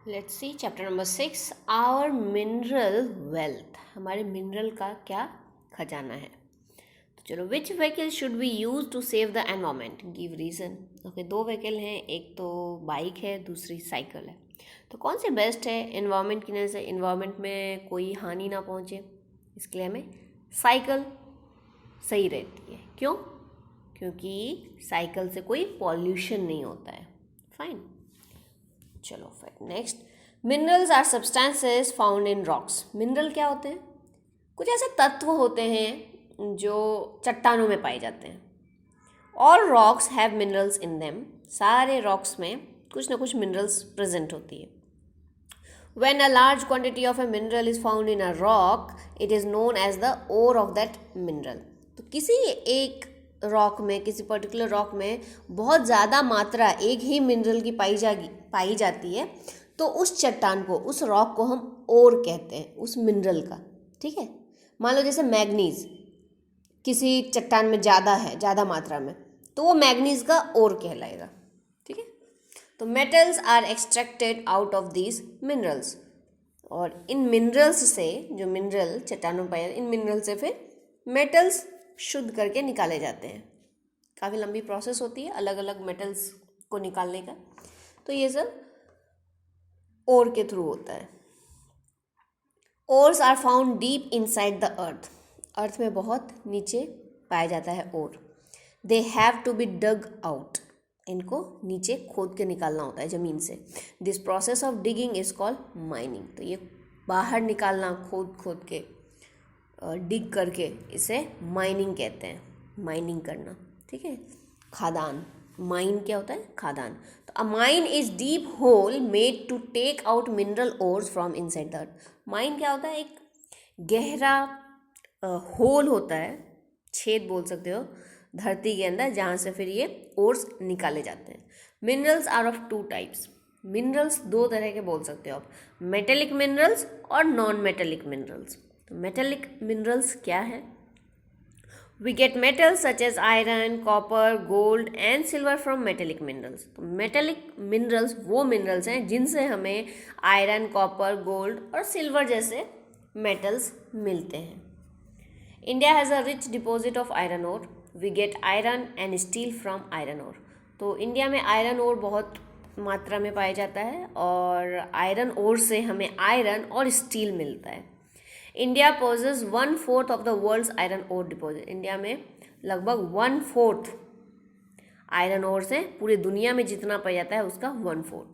Let's see chapter number 6 our mineral wealth. हमारे mineral का क्या खजाना है। तो चलो, which vehicle should we use to save the environment, give reason. Okay, दो व्हीकल हैं, एक तो बाइक है, दूसरी साइकिल है। तो कौन से बेस्ट है एनवायरमेंट की वजह से, एनवायरमेंट में कोई हानि ना पहुँचे, इसके लिए हमें साइकिल सही रहती है। क्यों? क्योंकि साइकिल से कोई पॉल्यूशन नहीं होता है। फाइन, चलो फिर next. Minerals are substances found in rocks. Mineral क्या होते हैं? कुछ ऐसे तत्व होते हैं जो चट्टानों में पाए जाते हैं। All rocks have minerals in them. सारे रॉक्स में कुछ ना कुछ मिनरल्स प्रेजेंट होती है। When a large quantity of a mineral is found in a rock, it is known as the ore of that mineral. तो किसी एक रॉक में, किसी पर्टिकुलर रॉक में बहुत ज़्यादा मात्रा एक ही मिनरल की पाई जाती है, तो उस चट्टान को, उस रॉक को हम ओर कहते हैं, उस मिनरल का। ठीक है, मान लो जैसे मैग्नीज किसी चट्टान में ज़्यादा है, ज़्यादा मात्रा में, तो वो मैग्नीज का ओर कहलाएगा। ठीक है, तो metals are extracted out of these minerals. और इन मिनरल्स से, जो मिनरल चट्टानों में पाए, इन मिनरल से फिर मेटल्स शुद्ध करके निकाले जाते हैं। काफ़ी लंबी प्रोसेस होती है अलग अलग मेटल्स को निकालने का। तो ये सब ओर के थ्रू होता है। Ores are found deep inside the earth. Earth में बहुत नीचे पाया जाता है ore. They have to be dug out. इनको नीचे खोद के निकालना होता है ज़मीन से। This process of digging is called mining. तो ये बाहर निकालना, खोद के डिग करके, इसे माइनिंग कहते हैं। माइनिंग करना, ठीक है। खादान, माइन क्या होता है? खादान। तो a mine is deep hole made to take out mineral ores from inside the earth. Mine क्या होता है? एक गहरा होल होता है, छेद बोल सकते हो, धरती के अंदर, जहाँ से फिर ये ओर्स निकाले जाते हैं। Minerals are of two types. Minerals दो तरह के बोल सकते हो आप, मेटेलिक मिनरल्स और नॉन मेटेलिक मिनरल्स। तो मेटेलिक मिनरल्स क्या है? We get metals such as iron, copper, gold and silver from metallic minerals. तो मेटेलिक मिनरल्स वो मिनरल्स हैं जिनसे हमें आयरन, कॉपर, गोल्ड और सिल्वर जैसे मेटल्स मिलते हैं। India has a rich deposit of iron ore. We get iron and steel from iron ore. तो इंडिया में आयरन ओर बहुत मात्रा में पाया जाता है और आयरन ओर से हमें आयरन और स्टील मिलता है। India possesses 1/4 of the world's iron ore deposit. India में लगभग 1/4 आयरन ओर से पूरी दुनिया में जितना पाया जाता है उसका 1/4।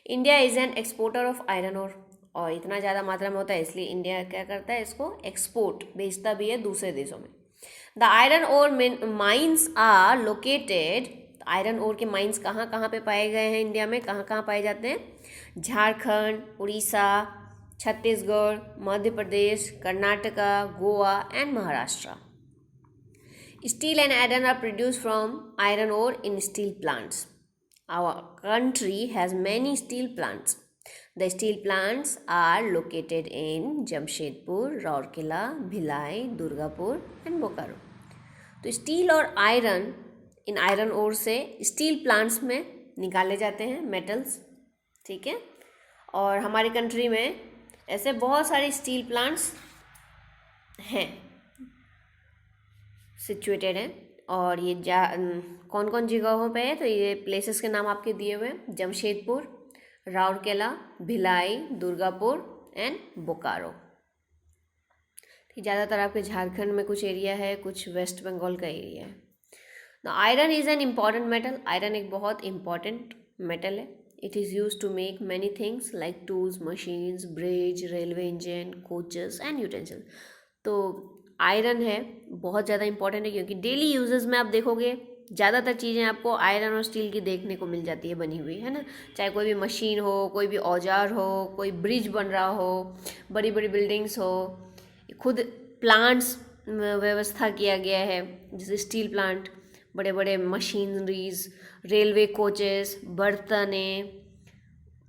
India is an exporter of iron ore. और इतना ज़्यादा मात्रा में होता है इसलिए इंडिया क्या करता है, इसको एक्सपोर्ट, बेचता भी है दूसरे देशों में। The iron ore mines are located. Iron ore के माइंस कहाँ कहाँ पे पाए गए हैं इंडिया में, कहाँ कहाँ पाए जाते हैं? Jharkhand, Orissa, Chhattisgarh, Madhya Pradesh, Karnataka, Goa and Maharashtra. Steel and iron are produce from iron ore in steel plants. Our country has many steel plants. The steel plants are located in Jamshedpur, Rourkela, Bhilai, Durgapur and Bokaro. तो steel और iron, इन iron ore से steel plants में निकाले जाते हैं metals. ठीक है, और हमारी कंट्री में ऐसे बहुत सारे स्टील प्लांट्स हैं, सिचुएटेड हैं। और ये कौन कौन जगहों पे है, तो ये प्लेसेस के नाम आपके दिए हुए हैं: जमशेदपुर, राउरकेला, भिलाई, दुर्गापुर एंड बोकारो। ज़्यादातर आपके झारखंड में कुछ एरिया है, कुछ वेस्ट बंगाल का एरिया है। Iron is an important metal. Iron एक बहुत इम्पॉर्टेंट मेटल है। It is use to make many things like tools, machines, bridge, railway engine, coaches and utensil. तो आयरन है बहुत ज़्यादा इंपॉर्टेंट है, क्योंकि डेली यूजेस में आप देखोगे ज़्यादातर चीज़ें आपको आयरन और स्टील की देखने को मिल जाती है बनी हुई, है ना। चाहे कोई भी मशीन हो, कोई भी औजार हो, कोई ब्रिज बन रहा हो, बड़ी बड़ी बिल्डिंग्स हो, खुद प्लांट्स व्यवस्था किया गया है, जैसे स्टील प्लांट, बड़े बड़े मशीनरीज, रेलवे कोचेस, बर्तने,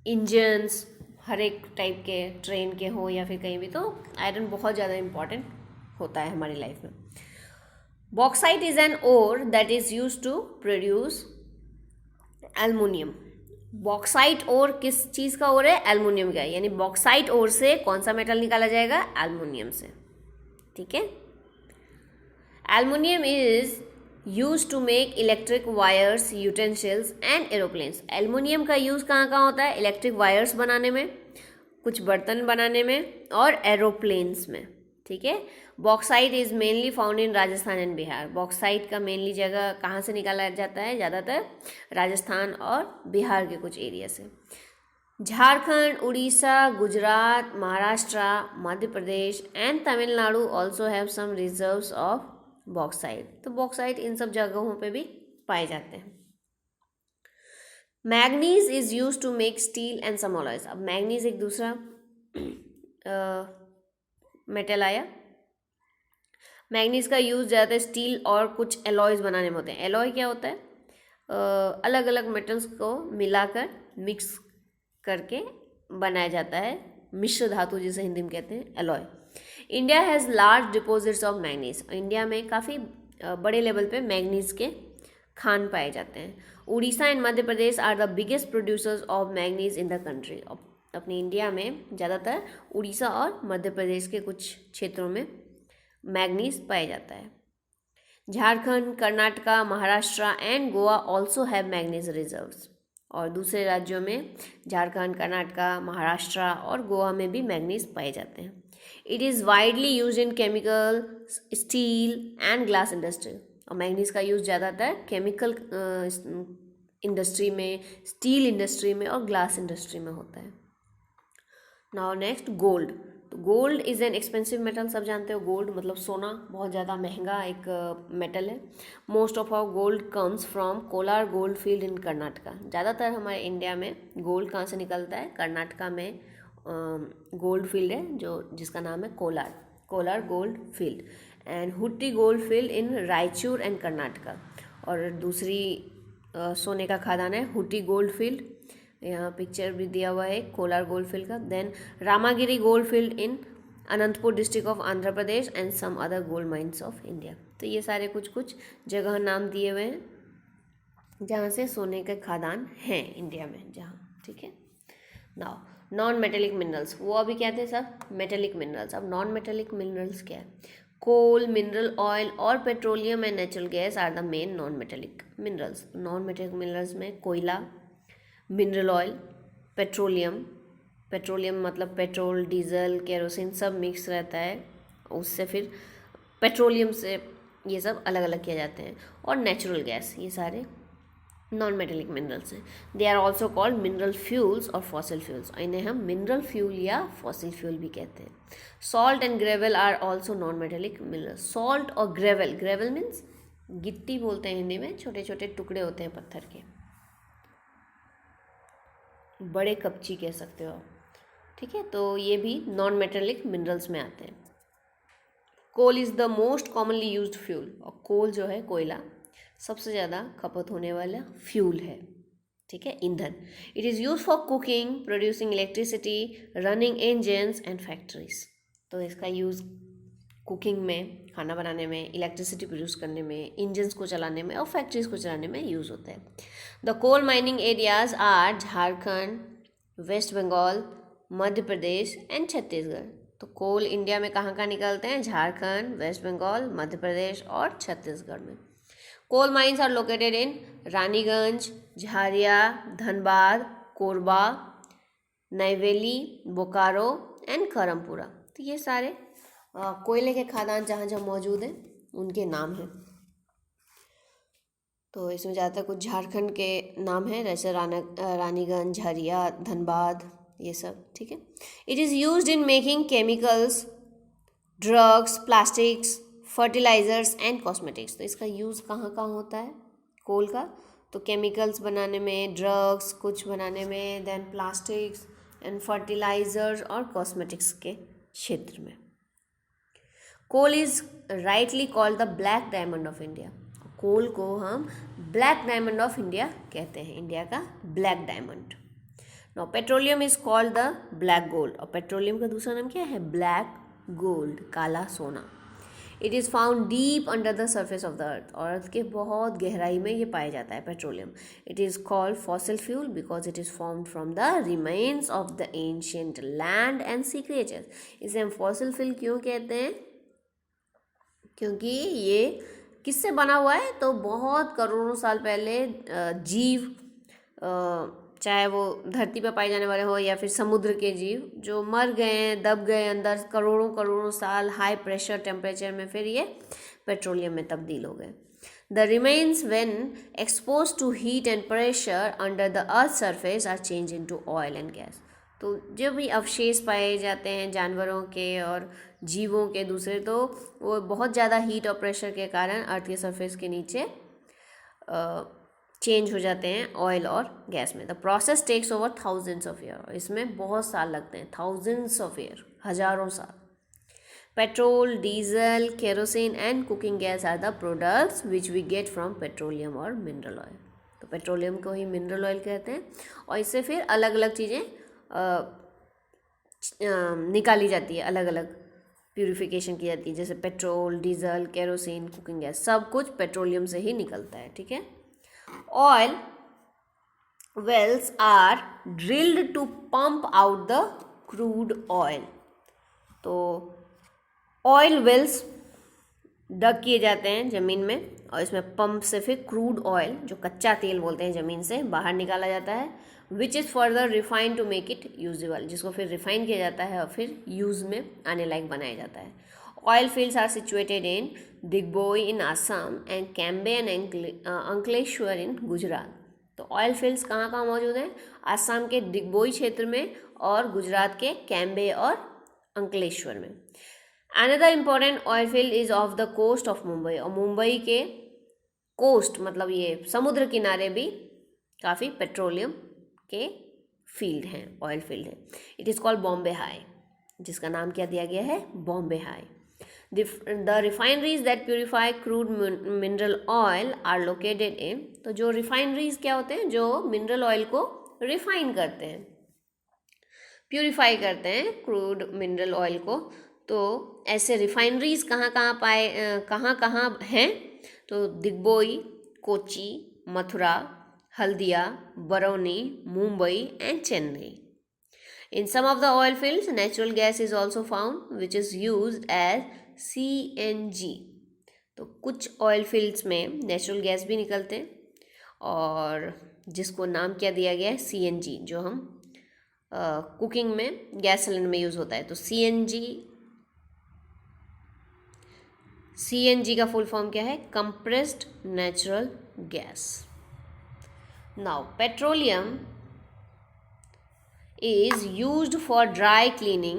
इंजन्स, हर एक टाइप के, ट्रेन के हो या फिर कहीं भी, तो आयरन बहुत ज़्यादा इम्पॉर्टेंट होता है हमारी लाइफ में। Bauxite is an ore that is use to produce aluminium. Bauxite ore किस चीज़ का ओर है? एल्युमिनियम का, यानी बॉक्साइट ओर से कौन सा मेटल निकाला जाएगा? एल्युमिनियम से। ठीक है। Aluminium is use to make electric wires, utensils and aeroplanes. Aluminium का यूज़ कहाँ कहाँ होता है? इलेक्ट्रिक वायर्स बनाने में, कुछ बर्तन बनाने में और एरोप्लेन्स में। ठीक है। Bauxite is mainly found in Rajasthan and Bihar. Bauxite का मेनली जगह कहाँ से निकाला जाता है? ज़्यादातर राजस्थान और बिहार के कुछ एरिया से। Jharkhand, Orissa, Gujarat, Maharashtra, Madhya Pradesh and Tamil Nadu also have some reserves of bauxite. तो बॉक्साइट इन सब जगहों पे भी पाए जाते हैं। Manganese is use to make steel and some alloys. अब मैग्नीज एक दूसरा मेटल आया। मैग्नीज का यूज ज़्यादातर स्टील और कुछ एलॉयज बनाने में होते हैं। एलॉय क्या होता है? अलग अलग मेटल्स को मिलाकर मिक्स करके बनाया जाता है, मिश्र धातु जिसे हिंदी में कहते हैं, alloy. India has large deposits of manganese. India में काफ़ी बड़े लेवल पे मैग्नीज के खान पाए जाते हैं। Orissa and Madhya Pradesh are the biggest producers of manganese in the country. अपनी इंडिया में ज़्यादातर उड़ीसा और मध्य प्रदेश के कुछ क्षेत्रों में मैग्नीज पाया जाता है। Jharkhand, Karnataka, Maharashtra and Goa also have manganese reserves. और दूसरे राज्यों में झारखंड, कर्नाटका, महाराष्ट्र और गोवा में भी मैग्नीज पाए जाते हैं। It is widely use in chemical, steel and glass industry. और मैग्नीज का यूज़ ज़्यादातर केमिकल इंडस्ट्री में, स्टील इंडस्ट्री में और ग्लास इंडस्ट्री में होता है। Now next, gold. तो gold is an expensive metal. सब जानते हो गोल्ड मतलब सोना, बहुत ज़्यादा महंगा एक मेटल है। Most of our gold comes from Kolar gold field in Karnataka. ज़्यादातर हमारे इंडिया में गोल्ड कहाँ से निकलता है? कर्नाटका में गोल्ड फील्ड है जिसका नाम है Kolar gold field, and Hutti gold field in Raichur and Karnataka. और दूसरी सोने का खदान है हुट्टी गोल्ड फील्ड, यहाँ पिक्चर भी दिया हुआ है कोलार गोल्ड फील्ड का। Then Ramagiri gold field in Anantapur district of Andhra Pradesh and some other gold mines of India. तो ये सारे कुछ कुछ जगह नाम दिए हुए हैं जहाँ से सोने के खदान हैं इंडिया में जहाँ। ठीक है। नाउ नॉन मेटेलिक मिनरल्स, वो अभी क्या थे सब? Metallic minerals. अब नॉन मेटेलिक मिनरल्स क्या है? कोल, मिनरल ऑयल और petroleum and natural gas are the main non metallic minerals. Non metallic minerals में कोयला, मिनरल ऑयल, पेट्रोलियम मतलब पेट्रोल, डीजल, केरोसिन सब मिक्स रहता है, उससे फिर पेट्रोलियम से ये सब अलग अलग किए जाते हैं। और नेचुरल गैस, ये सारे नॉन मेटेलिक मिनरल्स हैं। They are also called mineral fuels और फॉसिल फ्यूल्स। इन्हें हम मिनरल फ्यूल या फॉसिल फ्यूल भी कहते हैं। Salt and gravel are also non metallic minerals. Salt और ग्रेवल मीन्स गिट्टी बोलते हैं हिंदी में, छोटे छोटे टुकड़े होते हैं पत्थर के, बड़े कपची कह सकते हो आप। ठीक है। तो ये भी नॉन मेटेलिक मिनरल्स में आते हैं। Coal is the most commonly used fuel. और कोल जो है, कोयला, सबसे ज़्यादा खपत होने वाला फ्यूल है। ठीक है, ईंधन। It is use for cooking, producing electricity, running engines and factories. तो इसका यूज़ कुकिंग में, खाना बनाने में, इलेक्ट्रिसिटी प्रोड्यूस करने में, इंजन्स को चलाने में और फैक्ट्रीज को चलाने में यूज़ होता है। The coal mining areas are Jharkhand, West Bengal, Madhya Pradesh and Chhattisgarh. तो कोल इंडिया में कहाँ कहाँ निकलते हैं? झारखंड, वेस्ट बंगाल, मध्य प्रदेश और छत्तीसगढ़ में। Coal mines are located in Raniganj, Jharia, Dhanbad, Korba, Neyveli, Bokaro and Karanpura. तो ये सारे कोयले के खदान जहाँ जहाँ मौजूद हैं उनके नाम हैं। तो इसमें ज़्यादातर कुछ झारखंड के नाम हैं, जैसे रानीगंज, झरिया, धनबाद, ये सब। ठीक है। It is used in making chemicals, drugs, plastics, fertilisers and cosmetics. तो इसका यूज़ कहाँ कहाँ होता है कोल का? तो केमिकल्स बनाने में, ड्रग्स कुछ बनाने में, देन प्लास्टिक्स एंड फर्टिलाइजर्स और कॉस्मेटिक्स के क्षेत्र में। Coal is rightly called the black diamond of India. Coal को हम ब्लैक डायमंड ऑफ इंडिया कहते हैं, इंडिया का black diamond. Now petroleum is called the black gold. और पेट्रोलियम का दूसरा नाम क्या है? ब्लैक गोल्ड, काला सोना। It is found deep under the surface of the earth, और अर्थ के बहुत गहराई में ये पाया जाता है petroleum. It is called fossil fuel because it is formed from the remains of the ancient land and sea creatures. इसे हम फॉसिल फ्यूल क्यों कहते हैं? क्योंकि ये किससे बना हुआ है? तो बहुत करोड़ों साल पहले जीव, चाहे वो धरती पर पाए जाने वाले हो या फिर समुद्र के जीव, जो मर गए हैं, दब गए अंदर करोड़ों करोड़ों साल हाई प्रेशर टेम्परेचर में, फिर ये पेट्रोलियम में तब्दील हो गए. The remains when expose to heat and pressure under the earth surface are change into oil and gas. तो जो भी अवशेष पाए जाते हैं जानवरों के और जीवों के दूसरे, तो वो बहुत ज़्यादा हीट और प्रेशर के कारण अर्थ के सरफेस के नीचे चेंज हो जाते हैं ऑयल और गैस में. The process takes over thousands of year. इसमें बहुत साल लगते हैं, थाउजेंड्स ऑफ ईयर, हजारों साल. Petrol, diesel, kerosene and cooking gas are the products which we get from petroleum और मिनरल ऑयल. तो पेट्रोलियम को ही मिनरल ऑयल कहते हैं, और इससे फिर अलग अलग चीज़ें निकाली जाती है, अलग अलग प्यूरिफिकेशन की जाती है, जैसे petrol, diesel, kerosene, cooking gas, सब कुछ पेट्रोलियम से ही निकलता है. ठीक है. Oil wells are drilled to pump out the crude oil. तो ऑयल वेल्स डग किए जाते हैं ज़मीन में, और इसमें पंप से फिर क्रूड ऑयल, जो कच्चा तेल बोलते हैं, ज़मीन से बाहर निकाला जाता है. Which is further refined to make it usable, जिसको फिर रिफाइन किया जाता है और फिर यूज़ में आने लायक बनाया जाता है. Oil fields are situated in Digboi in Assam and Cambay and Ankleshwar in Gujarat. तो ऑयल फील्ड्स कहाँ कहाँ मौजूद हैं? आसाम के दिग्बोई क्षेत्र में और गुजरात के कैम्बे और अंकलेश्वर में. Another important oil field is off the coast of Mumbai, और मुंबई के कोस्ट मतलब ये समुद्र किनारे भी काफ़ी पेट्रोलियम के फील्ड हैं, ऑयल फील्ड है. It is called Bombay high, जिसका नाम क्या दिया गया है? Bombay high. The refineries that purify crude mineral oil are located in, तो जो refineries क्या होते हैं? जो मिनरल ऑयल को रिफाइन करते हैं, प्यूरिफाई करते हैं क्रूड मिनरल ऑयल को. तो ऐसे रिफाइनरीज कहाँ कहाँ हैं? तो Digboi, Kochi, Mathura, Haldia, Barauni, Mumbai and Chennai. In some of the oil fields, natural gas is also found, which is used as CNG. तो कुछ ऑयल फील्ड्स में नेचुरल गैस भी निकलते हैं, और जिसको नाम क्या दिया गया है? CNG, जो हम कुकिंग में गैस सिलेंडर में यूज़ होता है. तो CNG का फुल फॉर्म क्या है? Compressed natural gas. Now petroleum is used for dry cleaning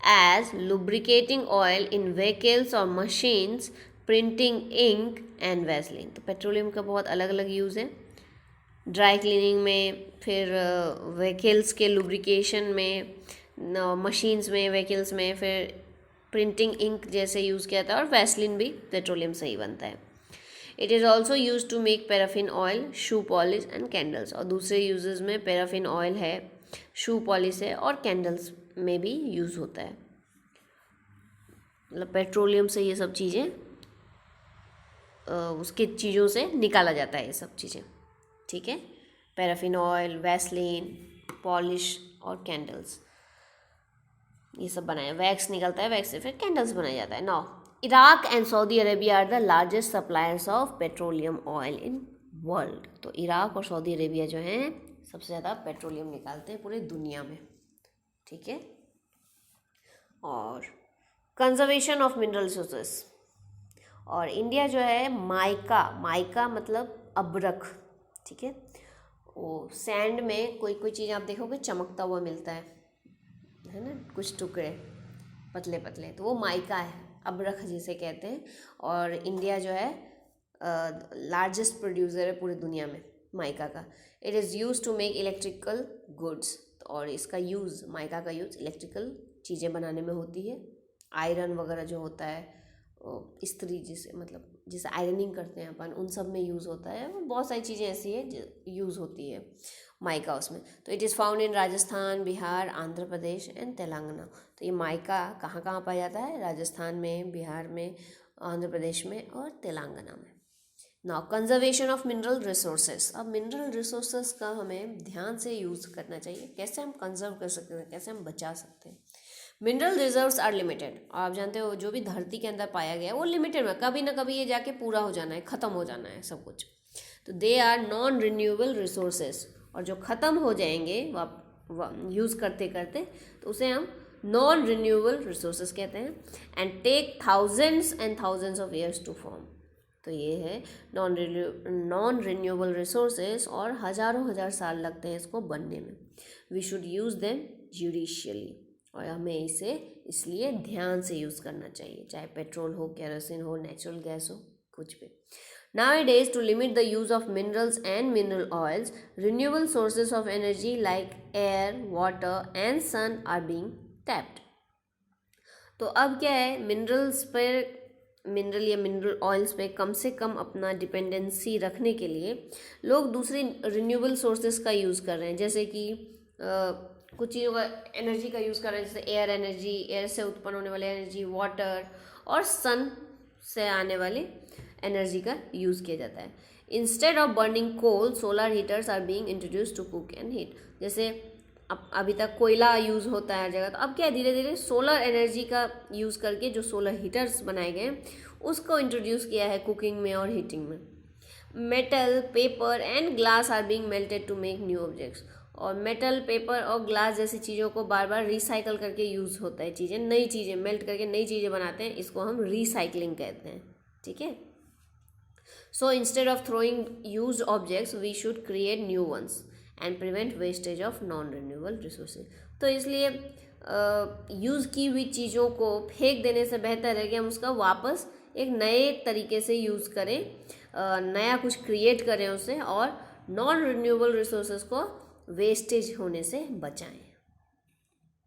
as lubricating oil in vehicles or machines, printing ink and Vaseline. तो पेट्रोलियम का बहुत अलग अलग यूज़ है. ड्राई क्लीनिंग में, फिर व्हीकल्स के लुब्रिकेशन में, मशीन्स में, व्हीकल्स में, फिर प्रिंटिंग इंक जैसे यूज़ किया था, और वैसलिन भी पेट्रोलियम से ही बनता है. It is also use to make paraffin oil, shoe polish and candles. और दूसरे यूजेस में पैराफिन ऑयल है, शू पॉलिश है, और कैंडल्स में भी यूज़ होता है. मतलब पेट्रोलियम से ये सब चीज़ें, उसके चीज़ों से निकाला जाता है ये सब चीज़ें. ठीक है. पैराफिन ऑयल, वैसलीन, पॉलिश और कैंडल्स, ये सब बनाया. वैक्स निकलता है, वैक्स से फिर कैंडल्स बनाया जाता है. Now Iraq and Saudi Arabia are the largest suppliers of petroleum oil in world. तो इराक और सऊदी अरेबिया जो हैं सबसे ज़्यादा पेट्रोलियम निकालते हैं पूरे दुनिया में. ठीक है. और कंजर्वेशन ऑफ मिनरल रिसोर्सेस, और इंडिया जो है माइका मतलब अब्रक. ठीक है. वो सैंड में कोई चीज़ आप देखोगे चमकता हुआ मिलता है ना, कुछ टुकड़े पतले पतले, तो वो माइका है, अब्रक जिसे कहते हैं. और इंडिया जो है लार्जेस्ट प्रोड्यूसर है पूरी दुनिया में माइका का. It is use to make electrical goods, और इसका यूज़, माइका का यूज़ इलेक्ट्रिकल चीज़ें बनाने में होती है. आयरन वगैरह जो होता है, इस्त्री जिसे मतलब जिसे आयरनिंग करते हैं अपन, उन सब में यूज़ होता है। बहुत सारी चीज़ें ऐसी है यूज़ होती है माइका उसमें। तो it is found in Rajasthan, Bihar, Andhra Pradesh and Telangana. तो ये माइका कहाँ कहाँ पाया जाता है? राजस्थान में, बिहार में, आंध्र प्रदेश में और तेलंगाना में। Now conservation of mineral resources. अब मिनरल रिसोर्सेज का हमें ध्यान से यूज़ करना चाहिए। कैसे हम कंजर्व कर सकते हैं, कैसे हम बचा सकते हैं? Mineral reserves are limited. आप जानते हो जो भी धरती के अंदर पाया गया है वो लिमिटेड में, कभी ना कभी ये जाके पूरा हो जाना है, ख़त्म हो जाना है सब कुछ। तो they are non renewable resources, और जो ख़त्म हो जाएंगे यूज़ करते करते, तो उसे हम नॉन रिन्यूएबल रिसोर्सेज कहते हैं। And take thousands and thousands of years to form. तो ये है नॉन रिन्यूएबल रिसोर्सेज, और हज़ारों हजार साल लगते हैं इसको बनने में। We should use them judiciously, और हमें इसे इसलिए ध्यान से यूज़ करना चाहिए, चाहे पेट्रोल हो, केरोसिन हो, नेचुरल गैस हो, कुछ भी। Nowadays, to limit the use of minerals and mineral oils, renewable sources of energy like air, water and sun are being tapped. तो अब क्या है, मिनरल या मिनरल ऑयल्स पे कम से कम अपना डिपेंडेंसी रखने के लिए लोग दूसरी रिन्यूएबल सोर्सेज का यूज़ कर रहे हैं। जैसे कि कुछ चीज़ों का एनर्जी का यूज़ कर रहे हैं, जैसे एयर एनर्जी, एयर से उत्पन्न होने वाली एनर्जी, वाटर और सन से आने वाली एनर्जी का यूज़ किया जाता है। Instead of burning coal, solar heaters are being introduce to cook and heat. जैसे अभी तक कोयला यूज़ होता है हर जगह, तो अब क्या है, धीरे धीरे सोलर एनर्जी का यूज़ करके जो सोलर हीटर्स बनाए गए हैं उसको इंट्रोड्यूस किया है कुकिंग में और हीटिंग में। Metal, paper and glass are being melted to make new objects. और मेटल, पेपर और ग्लास जैसी चीज़ों को बार बार रिसाइकल करके यूज़ होता है, चीज़ें, नई चीज़ें मेल्ट करके नई चीज़ें बनाते हैं, इसको हम रिसाइकलिंग कहते हैं। ठीक है। So instead of throwing used objects, we should create new ones and prevent wastage of non-renewable resources. तो इसलिए यूज़ की हुई चीज़ों को फेंक देने से बेहतर है कि हम उसका वापस एक नए तरीके से यूज़ करें, नया कुछ क्रिएट करें उससे, और नॉन रिन्यूएबल रिसोर्सेज को वेस्टेज होने से बचाएं।